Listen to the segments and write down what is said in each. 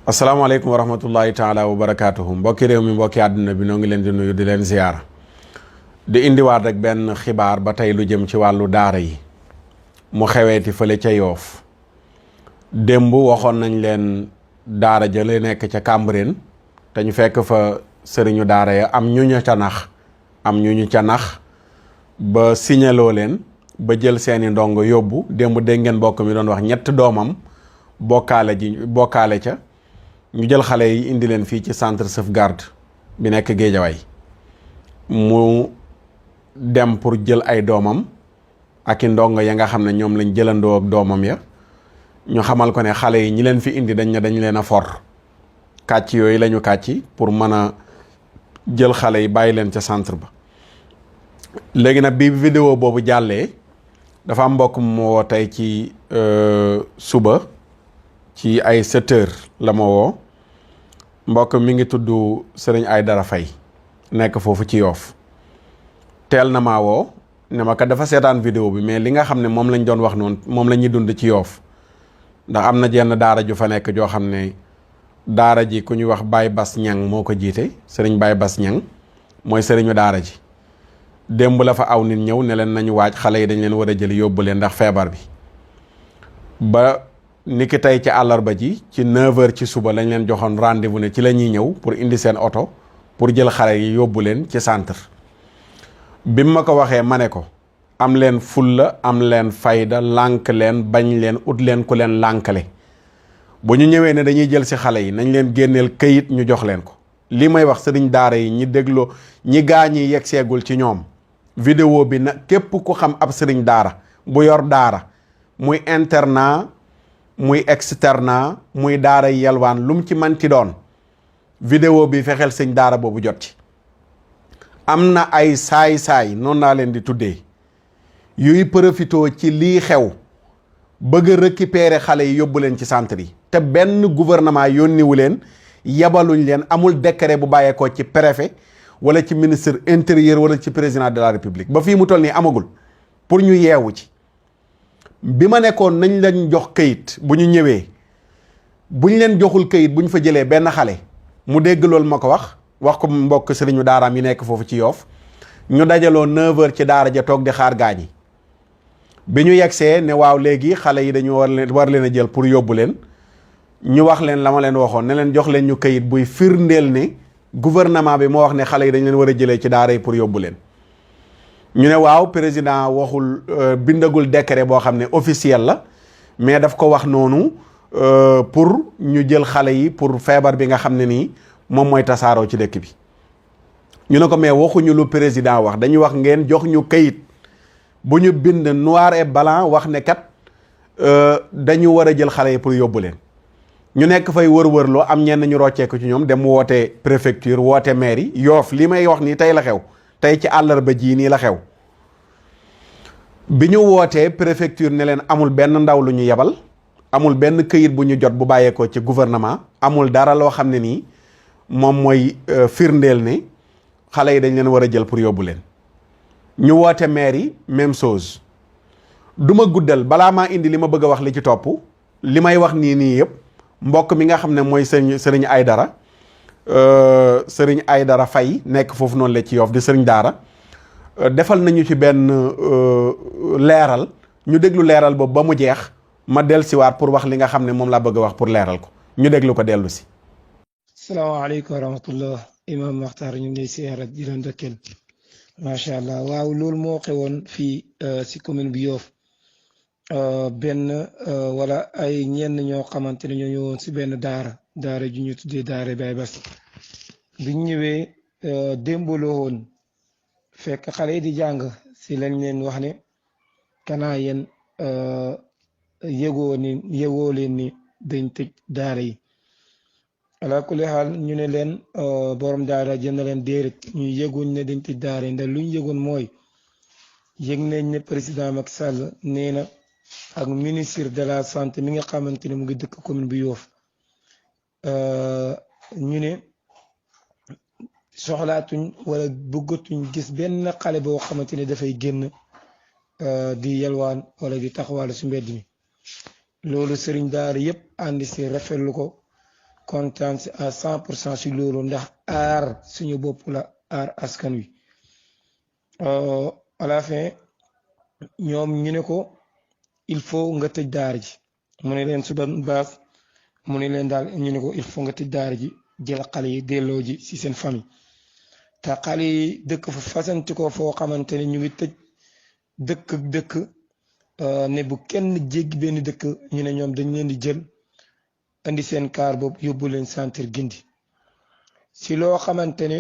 asalaamaaleykum wa rahmatullahi taala wa barakaatuhu mbokki réew mi mbokki àdduna bi noo ngi leen di nuyu di leen ziyaara di indiwaat rek benn xibaar ba tey lu jëm ci wàllu daara yi mu xeweeti fële ca Yoof démb waxoon nañ leen daara jële nekk ca Cambérène te ñu fekk fa sëriñu daara ya am ñu ñu ca nax ba signaloo leen ba jël seeni ndongo yóbbu démb dégg ngeen mbokk mi doon wax ñett doomam bokkaale ca ñu jël xale yi indi leen fii ci centre sauvegarde bi nekk Géejawaay mu dem pour jël ay doomam ak i ndongo ya nga xam ne ñoom lañ jëlandoo ak doomam ya ñu xamal ko ne xale yi ñi leen fi indi dañ leen a for kàcc yooyu lañu kàcc pour mën a jël xale yi bàyyi leen ca centre ba. léegi nag bi vidéo boobu jàllee dafa am mbokk mu woo tey ci suba ci ay 7 heures la ma woo mbokk mi ngi tudd Sëriñ Aydara Fay nekk foofu ci Yoof teel na maa woo ne ma kat dafa seetaan vidéo bi mais li nga xam ne moom lañ doon wax noonu moom la ñuy dund ci Yoof ndax am na jenn daara ju fa nekk joo xam ne daara ji ku ñuy wax Baye Bass Ñang moo ko jiite Sëriñ Baye Bass Ñang mooy sëriñu daara ji démb la fa aw nit ñëw ne leen nañu waaj xale yi dañ leen war a jël yóbbu leen ndax feebar bi ba niki tey ci àllarba ji ci 9h ci suba lañ leen joxoon rendez-vous ne ci la ñuy ñëw pour indi seen oto pour jël xale yi yóbbu leen ci centre bi ma ko waxee ma ne ko am leen fulla am leen fayda lànk leen bañ leen ut leen ku leen lànkale bu ñu ñëwee ne dañuy jël si xale yi nañ leen génneel këyit ñu jox leen ko li may wax sëriñ daara yi ñi dégloo ñi gaañi yegg seegul ci ñoom vidéo bi na képp ku xam ab sëriñ daara bu yor daara muy internat muy externat muy daara yelwaan lu mu ci manti doon vidéo bi fexeel sëñ daara boobu jot ci am na ay saay-saay noonu naa leen di tuddee yuy profitoo ci lii xew bëgg a récupérer xale yi yóbbu leen ci centre yi te benn gouvernement yónniwu leen yabaluñ leen amul décret bu bàyyeekoo ci préfet wala ci ministre intérieur wala ci président de la république ba fii mu toll nii amagul pour ñu yeewu ci bi ma nekkoon nañ leen jox kayit bu ñu ñëwee buñ leen joxul kayit bu ñu fa jëlee benn xale mu dégg loolu ma ko wax ko mbokk sëriñu daaraam yi nekk foofu ci Yoof ñu dajaloo 9h ci daara ja toog di xaar gaañi bi ñu yegsee ne waaw léegi xale yi dañu war leen a jël pour yóbbu leen ñu wax leen la ma leen waxoon ne leen jox leen ñu kayit buy firndeel ne gouvernement bi moo wax ne xale yi dañ leen war a jëlee ci daara yi pour yóbbu leen ñu ne waaw président waxul bindagul décret boo xam ne officiel la mais daf ko wax noonu pour ñu jël xale yi pour feebar bi nga xam ne nii moom mooy tasaaroo ci dëkk bi ñu ne ko mais waxuñu lu président wax dañuy wax ngeen jox ñu kayit bu ñu bind noir et blanc wax ne kat dañu war a jël xale yi pour yóbbu leen ñu nekk fay wër-wërloo am ñenn ñu rocceeku ci ñoom dem woote préfecture woote mairie Yoof li may wax nii tey la xew tey ci àllarba jii nii la xew bi ñu wootee préfecture ne leen amul benn ndaw lu ñu yebal amul benn këyit bu ñu jot bu bàyyeekoo ci gouvernement amul dara loo xam ne nii moom mooy firndeel ne xale yi dañ leen war a jël pour yóbbu leen ñu woote mairie même chose du ma guddal balaa maa indi li ma bëgg a wax li ci topp li may wax nii yëpp mbokk mi nga xam ne mooy sëriñ Aydara Fay nekk foofu noonu la ci Yoof di sëriñ daara defal nañu ci benn leeral ñu déglu leeral boobu ba mu jeex ma dellusiwaat pour wax li nga xam ne moom laa bëgg a wax pour leeral ko ñu déglu ko dellu si. salaamaaleykum wa rahmatullah imam Maxtaar ñu ngi lay siyaare di leen dëkkal macha allah waaw loolu moo xewoon fii si commune bi Yoof benn wala ay ñenn ñoo xamante ne ñoo ñëwoon si benn daara ju ñu tuddee daara Baye Bass biñ ñëwee démbaloo woon fekk xale yi di jàng si lañ leen wax ne kanaa yéen yëgoo leen ni dañ tëj daara yi ala kulli xaal ñu ne leen borom daara jënd leen déedéet ñu yëguñ ne dañ tëj daara yi ndax luñ yëgoon mooy yëg nañ ne président Macky Sall nee na ak ministre de la santé mi nga xamante ne mu ngi dëkk commune bi Yoof ñu ne soxlaatuñ wala bëggatuñ gis benn xale boo xamante ne dafay génn di yalwaan wala di taxawaalu si mbedd mi loolu sëriñ daara yëpp àndi si rafetlu ko kontaan si à 100% si loolu ndax aar suñu bopp la aar askan wi à la fin ñoom ñu ne ko il faut nga tëj daara ji mu ne leen suba baas mu ne leen daal ñu ne ko il faut nga tëj daara ji jël xale yi delloo ji si seen famille te xale yi dëkk fa fasanti ko foo xamante ne ñu ngi tëj dëkk ne bu kenn jéggi benn dëkk ñu ne ñoom dañ leen di jël indi seen kaar boobu yóbbu leen centre Gindi si loo xamante ne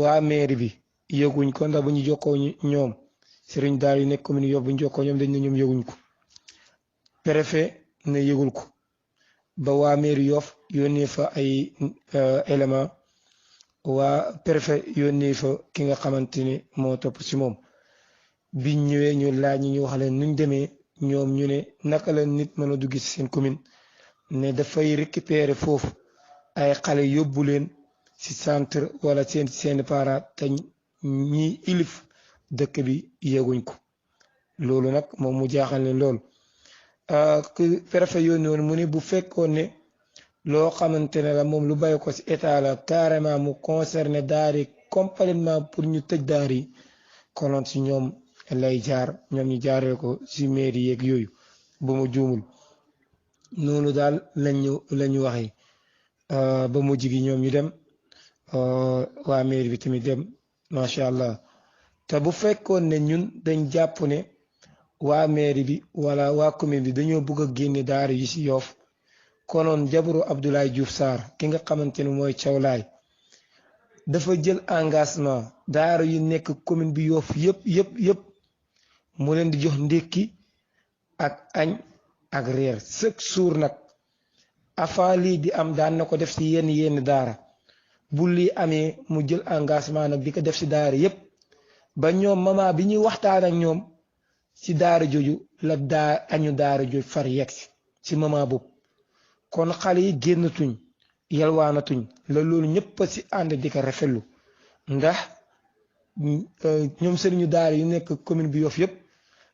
waa mairie bi yëguñ ko ndax bu ñu jokkoo ñoom sëriñ daal yi nekk commune yóbbu bu ñu jokkoo ñoom dañ ne ñoom yëguñ ko préfet ne yëgul ko ba waa mairie Yoff yónnee fa ay élément waa préfet yónnee fa ki nga xamante ne moo topp si moom biñ ñëwee ñu laaj ñu wax leen nuñ demee ñoom ñu ne naka la nit mën a dugg si seen commune ne dafay récupérer foofu ay xale yóbbu leen si centre wala seen parents te ñi ilif dëkk bi yéeguñ ko loolu nag moom mu jaaxal leen loolu préfet yónni woon mu ne bu fekkoon ne loo xamante ne la moom lu bàyyi ko si état la carrément mu concerné daari complètement pour ñu tëj daari konoon si ñoom lay jaar ñoom ñu jaaree ko si mairie yeeg yooyu ba mu juumul noonu daal lañu waxee ba mujj gi ñoom ñu dem waa mairie bi tamit dem macha allah te bu fekkoon ne ñun dañ jàpp ne waa mairie bi wala waa commune bi dañoo bëgg a génne daara yi si Yoff konoon jabaru Abdoulaye Diouf Sarr ki nga xamante ne mooy Cawlaay dafa jël engagement daara yu nekk commune bi Yoff yëpp mu leen di jox ndékki ak añ ak reer chaque jour nag avant lii di am daan na ko def si yenn daara bu lii amee mu jël engagement nag di ko def si daara yëpp ba ñoom mama bi ñuy waxtaan ak ñoom si daara jooju la añu daara jooju far yegg si mama boobu kon xale yi génnatuñ yalwaanatuñ la loolu ñëpp si ànd di ko rafetlu ndax ñoom sëriñu daara yu nekk commune bi Yoff yëpp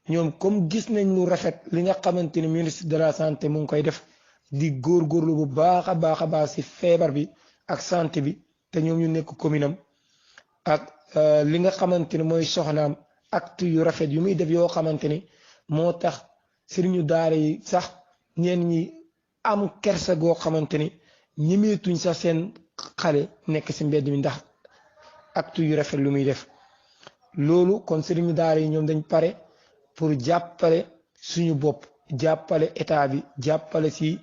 ñoom comme gis nañ lu rafet li nga xamante ni ministre de la santé mu ngi koy def di góorgóorlu bu baax a baax si feebar bi ak santé bi te ñoom ñu nekk commune am ak li nga xamante ni mooy soxnaam acte yu rafet yu muy def yoo xamante ni moo tax sëriñu daara yi sax ñeen ñi am kersa goo xamante ni ñemeetuñ sax seen xale nekk si mbedd mi ndax acte yu rafet lu muy def loolu kon sëriñu daara yi ñoom dañ pare pour jàppale suñu bopp jàppale état bi jàppale si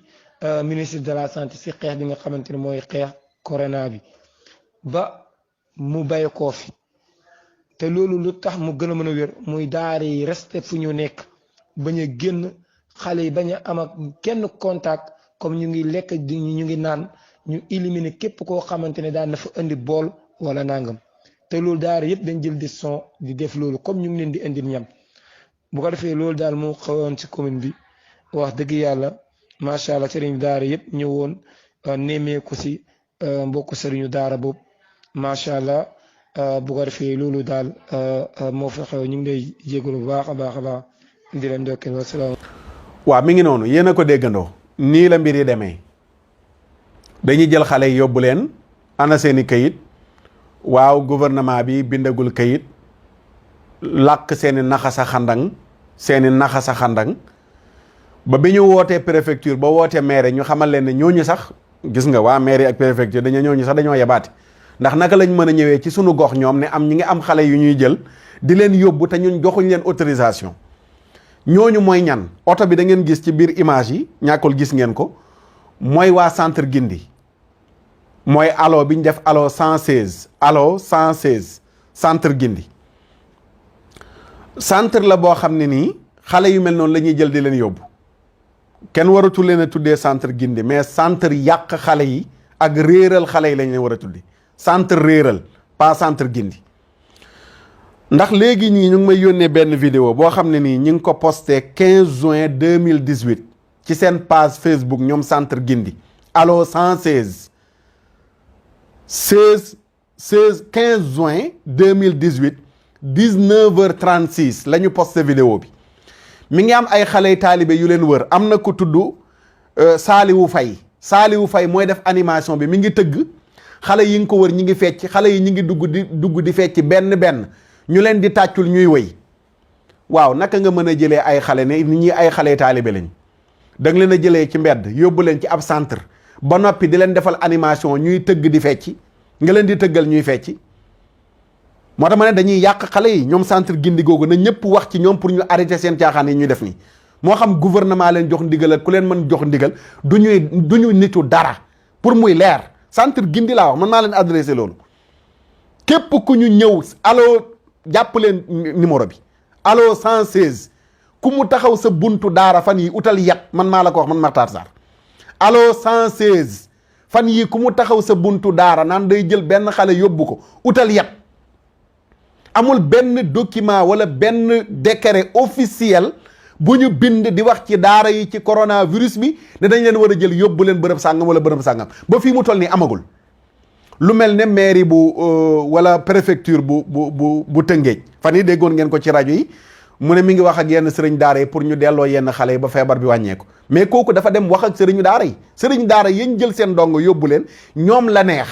ministre de la santé si xeex bi nga xamante ne mooy xeex corona bi ba mu bay koo fi te loolu lu tax mu gën a mën a wér muy daara yi resté fu ñu nekk bañ a génn xale yi bañ a am ak kenn contact comme ñu ngi lekk ñu ngi naan ñu éliminer képp koo xamante ne daan na fa indi bool wala nangam te loolu daara yëpp dañ jël décision di def loolu comme ñu ngi leen di indil ñam bu ko defee loolu daal moo xawoon ci commune bi wax dëgg yàlla macha allah sëriñu daara yëpp ñëwoon nemmeeku si mbokku sëriñu daara boobu macha allah bu ko defee loolu daal moo fa xew ñu ngi lay jégalu bu baax a baax di leen ndokkeel wasalaam. waaw mi ngi noonu yéen a ko déggandoo nii la mbir yi demee dañuy jël xale yi yóbbu leen ana seeni kayit waaw gouvernement bi bindagul kayit làkk seeni naxasa xandang ba bi ñu wootee préfecture ba wootee maire ñu xamal leen ne ñooñu sax gis nga waa maire ak préfecture ñooñu sax dañoo yebaate ndax naka lañ mën a ñëwee ci sunu gox ñoom ne ñi ngi am xale yu ñuy jël di leen yóbbu te ñun joxuñ leen autorisation ñooñu mooy ñan oto bi da ngeen gis ci biir image yi ñàkkul gis ngeen ko mooy waa centre Gindi mooy allo bi ñu def allo 116 centre Gindi centre la boo xam ne nii xale yu mel noonu la ñuy jël di leen yóbbu kenn waratu leen a tuddee centre Gindi mais centre yàq xale yi ak réeral xale yi lañ leen war a tuddee centre réeral pas centre Gindi ndax léegi ñii ñu ngi may yónnee benn vidéo boo xam ne nii ñu ngi ko posté 15 juin 2018 ci seen page Facebook ñoom centre Gindi allo 116 15 juin 2018 19h36 la ñu posté vidéo bi mi ngi am ay xale taalibe yu leen wër am na ku tudd Saliwu Fay Saliou Faye mooy def animation bi mi ngi tëgg xale yi nga ko wër ñi ngi fecc xale yi ñi ngi dugg di fecc benn ñu leen di tàccul ñuy wëy waaw naka nga mën a jëlee ay xale ne nit ñi ay xale taalibe lañ da nga leen a jëlee ci mbedd yóbbu leen ci ab centre ba noppi di leen defal animation ñuy tëgg di fecc nga leen di tëggal ñuy fecc moo tax ma ne dañuy yàq xale yi ñoom centre gindi googu na ñëpp wax ci ñoom pour ñu arrêter seen caaxaan yi ñuy def nii moo xam gouvernement leen jox ndigal ak ku leen mën jox ndigal du ñu nitu dara pour muy leer centre gindi laa wax man maa leen adressé loolu képp ku ñu ñëw allo jàpp leen numéro bi allo 116 ku mu taxaw sa buntu daara fan yi utal yat man maa la ko wax man Makhtar Sarr allo 116 fan yi ku mu taxaw sa buntu daara naan day jël benn xale yóbbu ko utal yat amul benn document wala benn décret officiel bu ñu bind di wax ci daara yi ci coronavirus bi ne dañ leen war a jël yóbbu leen bërëb sàngam wala bërëb sàngam ba fii mu toll nii amagul lu mel ne mairie bu wala préfecture bu Tëngéej fan yi déggoon ngeen ko ci rajo yi mu ne mi ngi wax ak yenn sëriñ daara yi pour ñu delloo yenn xale yi ba feebar bi wàññeeku mais kooku dafa dem wax ak sëriñu daara yi sëriñ daara yi jël seen ndongo yóbbu leen ñoom la neex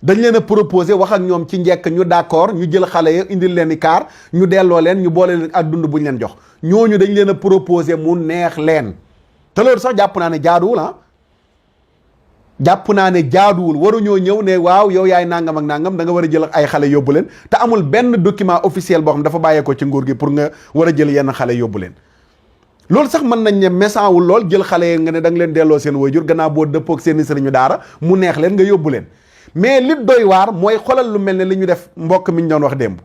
dañ leen a proposé wax ak ñoom ci njekk ñu d'accord ñu jël xale yi indil leen i kaar ñu delloo leen ñu boole leen ak dund bu ñu leen jox ñooñu dañ leen a proposé mu neex leen te loolu sax jàpp naa ne jaaduwul jàpp naa ne jaaduwul waruñoo ñëw ne waaw yow yaay nangam ak nangam da nga war a jël ay xale yóbbu leen te amul benn document officiel boo xam dafa bàyyeekoo ci nguur gi pour nga war a jël yenn xale yóbbu leen loolu sax mën nañ ne méchant wul lool jël xale yi nga ne da nga leen delloo seen waajur gannaaw boo dëppoog seen i sëriñu daara mu neex leen nga yóbbu leen mais li doy waar mooy xolal lu mel ne li ñu def mbokk mi ñu doon wax démb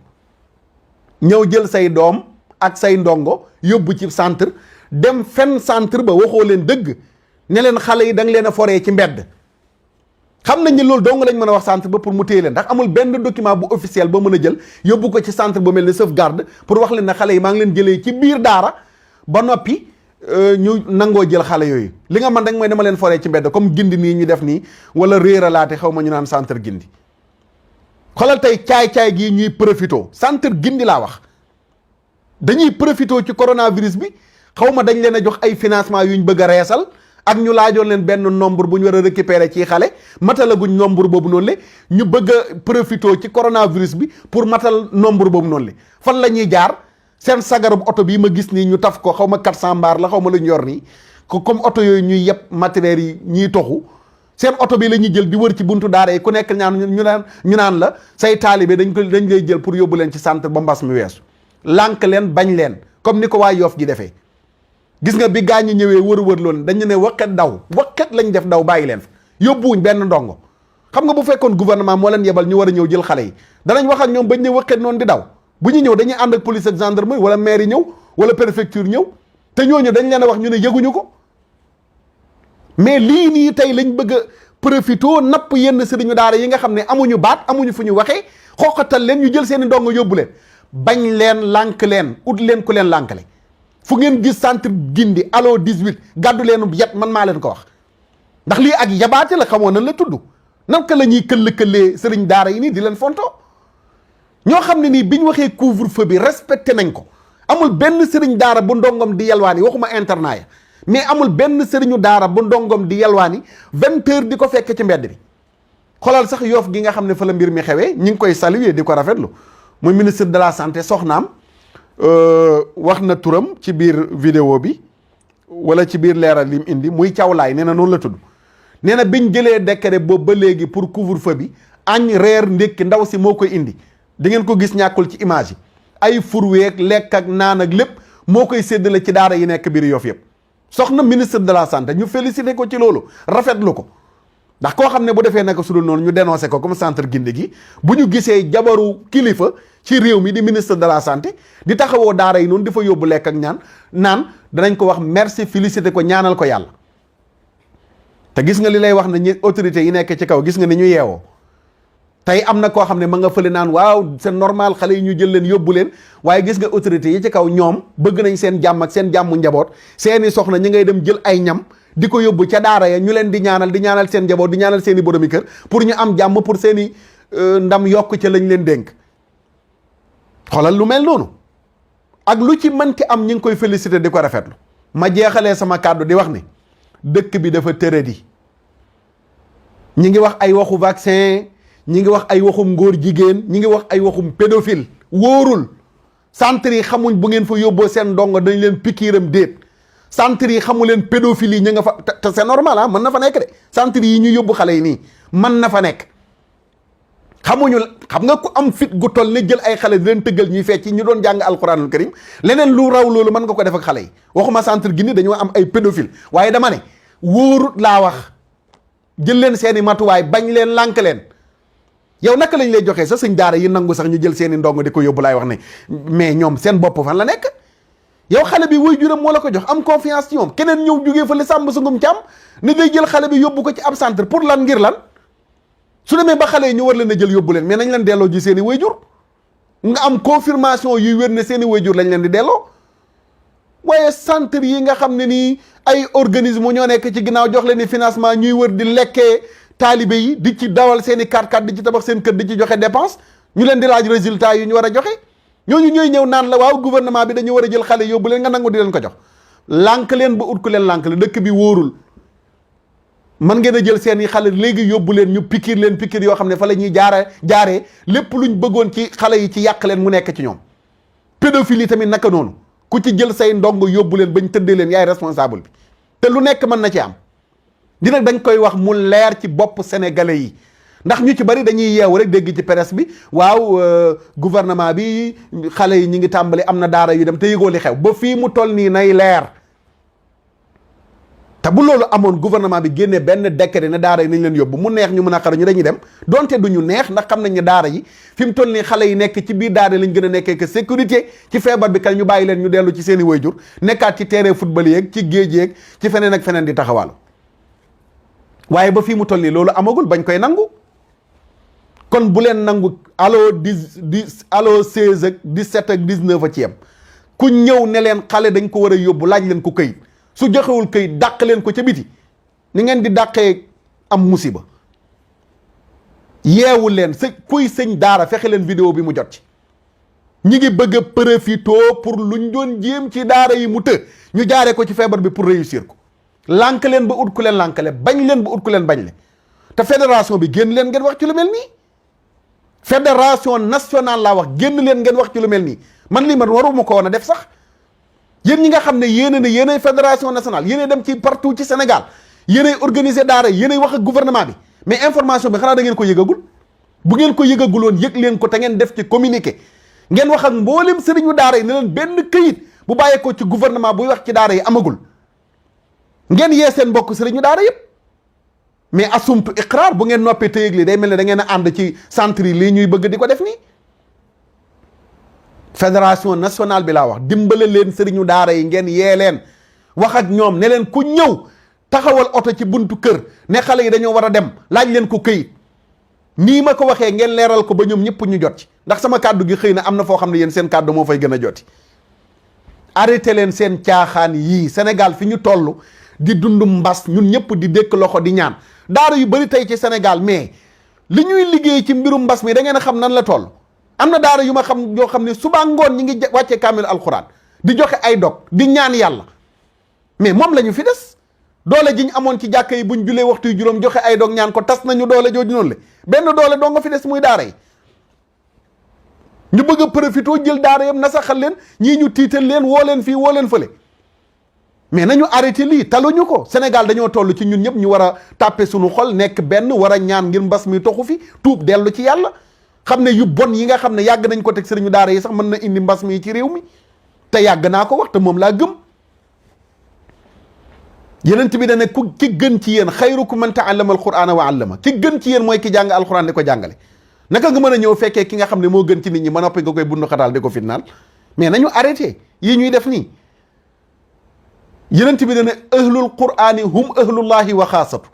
ñëw jël say doom ak say ndongo yóbbu ci centre dem fenn centre ba waxoo leen dëgg ne leen xale yi da nga leen a foree ci mbedd xam nañ ni loolu dong lañ mën a wax centre ba pour mu téye leen ndax amul benn document bu officiel ba mën a jël yóbbu ko ci centre ba mel ne sauvegarde pour wax leen ne xale yi maa ngi leen jëlee ci biir daara ba noppi ñu nangoo jël xale yooyu li nga man rek mooy dama leen foree ci mbedd comme gindi nii ñu def nii wala réeralaate xaw ma ñu naan centre gindi xoolal tey caay-caay gii ñuy profito centre gindi laa wax dañuy profito ci coronavirus bi xaw ma dañ leen a jox ay financement yuñ bëgg a reesal ak ñu laajoon leen benn nombre bu ñu war a récupérer ci xale matalaguñ nombre boobu noonu le ñu bëgg a profito ci coronavirus bi pour matal nombre boobu noonu le fan la ñuy jaar seen sagarub oto bii ma gis nii ñu taf ko xaw ma 400 mbaar la xaw ma lu ñu yor nii ko comme oto yooyu ñuy yëpp matériels yi ñuy toxu seen oto bi la ñuy jël di wër ci buntu daara yi ku nekk ñu naan la say taalibe dañ lay jël pour yóbbu leen ci centre ba mbas mi weesu lànk leen bañ leen comme ni ko waa Yoff gi defee gis nga bi gaa ñi ñëwee wër loolu dañu ne waqet lañ def daw bàyyi leen fa yóbbuwuñ benn ndongo xam nga bu fekkoon gouvernement moo leen yebal ñu war a ñëw jël xale yi danañ wax ak ñoom bañ ne waqet noonu di daw bu ñu ñëw dañuy ànd ak police ak gendarmerie wala maire yi ñëw wala préfecture ñëw te ñooñu dañ leen a wax ñu ne yëguñu ko mais lii nii tey lañ bëgg a profito napp yenn sëriñu daara yi nga xam ne amuñu baat amuñu fu ñu waxee xooqatal leen ñu jël seen i ndongo yóbbu leen bañ leen lànk leen ut leen ku leen lànkale fu ngeen gis centre gindi allo 18 gàddu leen yet man maa leen ko wax ndax lii ak yabaate la xamoon nan la tudd naka la ñuy këll-këllee sëriñ daara yi nii di leen fonto ñoo xam ne nii biñ waxee couvre-feu bi respecté nañ ko amul benn sëriñ daara bu ndongom di yalwaani waxuma internat ya mais amul benn sëriñu daara bu ndongom di yalwaani 20 heures di ko fekk ci mbedd bi xoolal sax Yoff gi nga xam ne fa la mbir mi xewee ñi ngi koy saluer di ko rafetlu muy ministre de la santé soxnaam wax na turam ci biir vidéo bi wala ci biir leeral lim indi muy cawlaay nee na noonu la tudd nee na biñ jëlee décret boobu ba léegi pour couvre-feu bi añ reer ndékki ndaw si moo koy indi di ngeen ko gis ñàkkul ci image yi ay furweeg lekk ak naan ak lépp moo koy séddale ci daara yi nekk biir Yoff yëpp soxna ministre de la santé ñu félicité ko ci loolu rafetlu ko ndax koo xam ne bu defee naka su dul noonu ñu dénoncé ko comme centre gindi gi bu ñu gisee jabaru kilifa ci réew mi di ministre de la santé di taxawoo daara yi noonu di fa yóbbu lekk ak naan danañ ko wax merci félicité ko ñaanal ko yàlla te gis nga li lay wax ne ñi autorités yi nekk ci kaw gis nga ni ñu yeewoo tey am na koo xam ne ma nga fële naan waaw c'est normal xale yi ñu jël leen yóbbu leen waaye gis nga autorités yi ci kaw ñoom bëgg nañ seen jàmm ak seen jàmmu njaboot seeni soxna ñi ngay dem jël ay ñam di ko yóbbu ca daara ya ñu leen di ñaanal seen njaboot di ñaanal seen i boromi kër pour ñu am jàmm pour seen i ndam yokk ca lañ leen dénk xoolal lu mel noonu ak lu ci mënti am ñi ngi koy féliciter di ko rafetlu ma jeexalee sama kàddu di wax ni dëkk bi dafa tëradi ñi ngi wax ay waxu vaccin, ñi ngi wax ay waxum ngóor jigéen, ñi ngi wax ay waxum pédophile. wóorul centre yi xamuñ bu ngeen fa yóbboo seen ndongo dañ leen pikiiram déet. centre yi xamu leen pédophilie yi ñu nga fa te c'est normal ah, mën na fa nekk de. centre yi ñu yóbbu xale yi nii mën na fa nekk. xamuñu, xam nga ku am fit gu toll ne jël ay xale di leen tëggal ñuy fecc ñu doon jàng alquranul karim leneen lu raw loolu mën nga ko def ak xale yi. waxuma centre gi ni dañoo am ay pédophile waaye dama ne wóorut laa wax. jël leen seeni matuwaay bañ leen lànk leen. yow naka lañ lay joxee sa sëñ daara yi nangu sax ñu jël seeni ndongo di ko yóbbu laay wax ne mais ñoom seen bopp fan la nekk. yow xale bi way juram moo la ko jox am confiance ci ñoom keneen ñëw jugee fa li sàmm sungum càmm ni day jël xale bi yóbbu ko ci ab centre pour lan ngir lan. su demee ba xale yi ñu war leen a jël yóbbu leen mais nañ leen delloo ji seen i wayjur nga am confirmation yuy wér ne seen i wayjur lañ leen di delloo. waaye centre yi nga xam ne nii ay organisme ñoo nekk ci ginnaaw jox leen ni financement ñuy wër di lekkee taalibe yi di ci dawal seen i 4x4 di ci tabax seen kër di ci joxe dépense ñu leen di laaj résultat yu ñu war a joxe ñooñu ñooy ñëw naan la waaw gouvernement bi dañu war a jël xale yóbbu leen nga nangu di leen ko jox. lànk leen ba ut ku leen lànk la dëkk bi wóorul. man ngeen a jël seen i xale léegi yóbbu leen ñu pikiir leen pikiir yoo xam ne fa la ñuy jaaree lépp luñ bëggoon ci xale yi ci yàq leen mu nekk ci ñoom. pédophilie tamit naka noonu ku ci jël say ndongo yóbbu leen bañ tëddee leen yaay responsable bi te lu nekk mën na ci am. dina dañ koy wax mu leer ci bopp sénégalais yi ndax ñu ci bari dañuy yeewu rek dégg ci presse bi waaw gouvernement bi xale yi ñi ngi tàmbali am na daara yu dem te yëgoo li xew ba fii mu toll nii nay leer. te bu loolu amoon gouvernement bi génnee benn décret ne daara yi nañ leen yóbbu mu neex ñu mën a xaru ñu dañuy dem donte du ñu neex ndax xam nañ ne daara yi fi mu toll nii xale yi nekk ci biir daara lañ gën a nekkee que sécurité ci feebar bi kay ñu bàyyi leen ñu dellu ci seen i wayjur nekkaat ci terrain football yeeg ci géej yeeg ci feneen ak feneen di taxawal. waaye ba fii mu toll nii loolu amagul bañ koy nangu kon bu leen nangu allo 10 allo 16 ak 17 ak 19 a ci yem ku ñëw ne leen xale dañ ko war a yóbbu laaj leen ko këyit. su joxewul këyit dàq leen ko ca biti ni ngeen di dàqee am musiba yeewul leen kuy sëñ daara fexe leen vidéo bi mu jot ci ñi ngi bëgg a profité pour luñ doon jéem ci daara yi mu të ñu jaaree ko ci feebar bi pour réussir ko lànk leen ba ut ku leen lànkale bañ leen ba ut ku leen bañ le te fédération bi génn leen ngeen wax ci lu mel nii fédération nationale laa wax génn leen ngeen wax ci lu mel nii man lii man waruma ko woon a def sax. yéen ñi nga xam ne yéenay fédération nationale yéenay dem ci partout ci Sénégal yéenay organiser daara yéenay wax ak gouvernement bi mais information bi xanaa da ngeen ko yëgagul bu ngeen ko yëgaguloon yëg leen ko te ngeen def ci communiqué ngeen wax ak mboolem sëriñu daara yi ne leen benn këyit bu bàyyeekoo ci gouvernement buy wax ci daara yi amagul ngeen yee seen mbokk sëriñu daara yëpp mais asumtu iqraar bu ngeen noppee te yëg li day mel ne da ngeen a ànd ci centre yi lii ñuy bëgg di ko def nii. fédération nationale bi laa wax dimbale leen sëriñu daara yi ngeen yee leen wax ak ñoom ne leen ku ñëw taxawal oto ci buntu kër ne xale yi dañoo war a dem laaj leen ko këyit nii ma ko waxee ngeen leeral ko ba ñoom ñëpp ñu jot ci ndax sama kàddu gi xëy na am na foo xam ne yéen seen kàddu moo fay gën a joti. arrêté leen seen caaxaan yii Sénégal fi ñu toll di dund mbas ñun ñëpp di dékk loxo di ñaan daara yu bari tey ci Sénégal mais li ñuy liggéey ci mbirum mbas mi da ngeen a xam nan la toll. am na daara yu ma xam yoo xam ne suba ngoon ñi ngi wàccee kaamil alxuraan di joxe ay dog di ñaan yàlla mais moom la ñu fi des doole ji ñu amoon ci jàkka yi buñ julee waxtu yu juróom joxe ay dog ñaan ko tas nañu doole jooju noonu le benn doole doo nga fi des muy daara yi ñu bëgg a profité jël daara yam nasaxal leen ñii ñu tiital leen woo leen fii woo leen fële mais nañu arrêté lii taluñu ko Sénégal dañoo toll ci ñun ñëpp ñu war a tàppe suñu xol nekk benn war a ñaan ngir mbas mi toxu fi tuub dellu ci yàlla xam ne yu bon yi nga xam ne yàgg nañ ko teg sëriñu daara yi sax mën na indi mbas mi ci réew mi te yàgg naa ko wax te moom laa gëm yenent bi da ne ku ki gën ci yéen xayrukum man ta'allama alqur'ana wa 'allama ki gën ci yéen mooy ki jàng alquran di ko jàngale naka nga mën a ñëw fekkee ki nga xam ne moo gën ci nit ñi ma noppi nga koy bundu xataal di ko fitnaal mais nañu arrêté yii ñuy def nii yenent bi da ne ahlul qur'ani hum ahlullahi wa xaasatu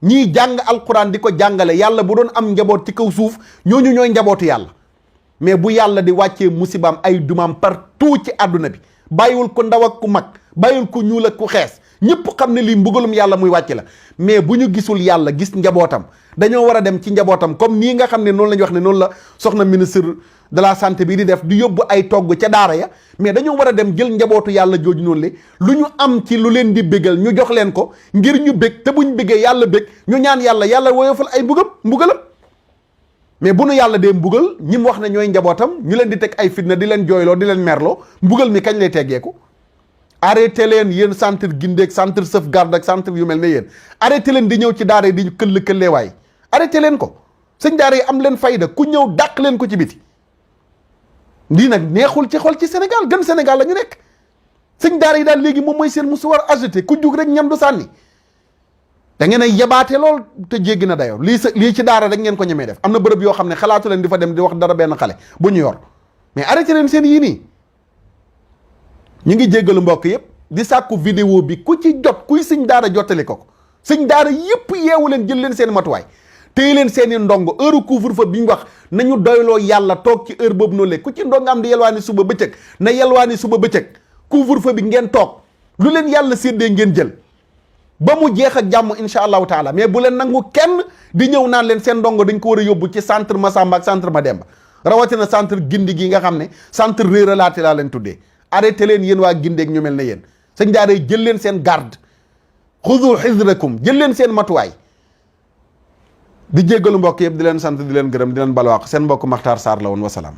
ñii jàng alquran di ko jàngale yàlla bu doon am njaboot ci kaw suuf ñooñu ñooy njabootu yàlla mais bu yàlla di wàccee musibaam ay dumaam partout ci àdduna bi bàyyiwul ko ndaw ak ku mag bàyyiwul ko ñuul ak ku xees ñëpp xam ne lii mbugalum yàlla muy wàcc la. mais bu ñu gisul yàlla gis njabootam dañoo war a dem ci njabootam comme nii nga xam ne noonu la ñu wax ne noonu la soxna ministre de la santé bi di def di yóbbu ay togg ca daara ya mais dañoo war a dem jël njabootu yàlla jooju noonu le lu ñu am ci lu leen di bégal ñu jox leen ko ngir ñu bég te buñ bégee yàlla bég ñu ñaan yàlla woyofal ay mbugalam mais bu nu yàlla dee mbugal ñi mu wax ne ñooy njabootam ñu leen di teg ay fitna di leen jooyloo di leen merloo mbugal mi kañ lay teggeeku. arrêté leen yéen centre gindeeg centre sauvegarde ak centre yu mel ne yéen arrêté leen di ñëw ci daara yi di këllee waay arrêté leen ko sëñ daara yi am leen fayda ku ñëw dàq leen ko ci biti. lii nag neexul ci xol ci Sénégal gën Sénégal la ñu nekk sëñ daara yi daal léegi moom mooy seen musu war ajouté ku jug rek ñam du sànni da ngeen a yabaate lool te jéggi na dayoo lii ci daara rek ngeen ko ñemee def am na bërëb yoo xam ne xalaatu leen di fa dem di wax dara benn xale bu ñu yor mais arrêté leen seen yii nii. ñu ngi jéggalu mbokk yëpp di sàkku vidéo bi ku ci jot kuy sëñ daara jottali ko sëñ daara yëpp yeewu leen jël leen seen matuwaay téye leen seen i ndongo heure couvre-feu bi ñu wax nañu doyloo yàlla toog ci heure boobu noonu le ku ci ndongo am di yelwaani suba bëccëg na yelwaani suba bëccëg couvre-feu bi ngeen toog lu leen yàlla séddee ngeen jël ba mu jeex ak jàmm incha allahu taala mais bu leen nangu kenn di ñëw naan leen seen ndongo dañ ko war a yóbbu ci centre Massamba ak centre Mademba rawatina centre Gindi gi nga xam ne centre réeralaate laa leen tuddee arrêté leen yéen waa gindeeg ñu mel ne yéen sëñ daara yi jël leen seen garde xudu xisrakum jël leen seen matuwaay di jéggalu mbokk yëpp di leen sant di leen gërëm di leen balwaax seen mbokk Makhtar Sarr la woon wasalaam